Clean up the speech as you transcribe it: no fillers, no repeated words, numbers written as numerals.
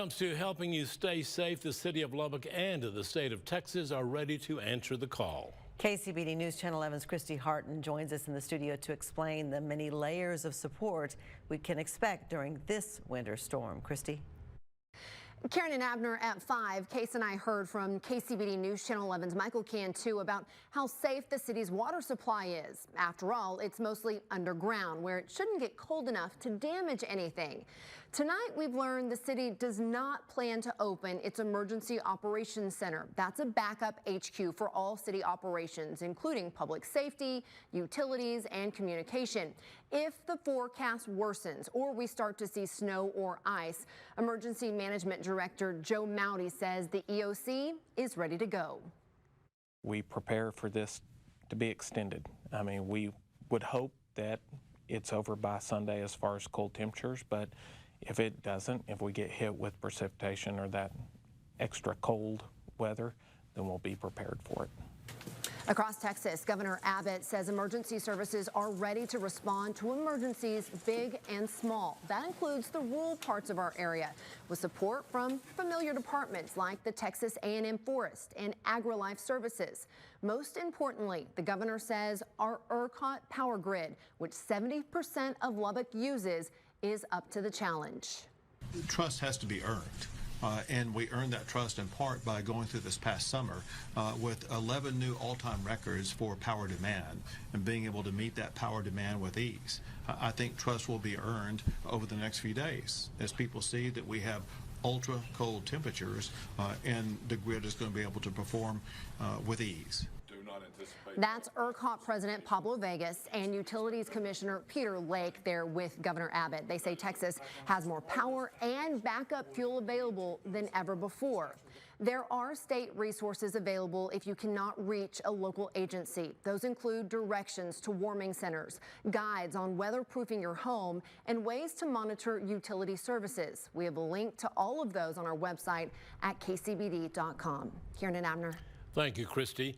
Comes to helping you stay safe, the city of Lubbock and the state of Texas are ready to answer the call. KCBD News Channel 11's Christy Harton joins us in the studio to explain the many layers of support we can expect during this winter storm. Christy. Karen and Abner at 5. Case and I heard from KCBD News Channel 11's Michael Cantu about how safe the city's water supply is. After all, it's mostly underground, where it shouldn't get cold enough to damage anything. Tonight, we've learned the city does not plan to open its Emergency Operations Center. That's a backup HQ for all city operations, including public safety, utilities, and communication. If the forecast worsens or we start to see snow or ice, Emergency Management Director Joe Mowdy says the EOC is ready to go. We prepare for this to be extended. I mean, we would hope that it's over by Sunday as far as cold temperatures, but if it doesn't, if we get hit with precipitation or that extra cold weather, then we'll be prepared for it. Across Texas, Governor Abbott says emergency services are ready to respond to emergencies big and small. That includes the rural parts of our area, with support from familiar departments like the Texas A&M Forest and AgriLife Services. Most importantly, the governor says our ERCOT power grid, which 70% of Lubbock uses, is up to the challenge. Trust has to be earned. And we earned that trust in part by going through this past summer with 11 new all-time records for power demand and being able to meet that power demand with ease. I think trust will be earned over the next few days as people see that we have ultra cold temperatures and the grid is going to be able to perform with ease. That's ERCOT President Pablo Vegas and Utilities Commissioner Peter Lake there with Governor Abbott. They say Texas has more power and backup fuel available than ever before. There are state resources available if you cannot reach a local agency. Those include directions to warming centers, guides on weatherproofing your home, and ways to monitor utility services. We have a link to all of those on our website at kcbd.com. Kieran and Abner. Thank you, Christy.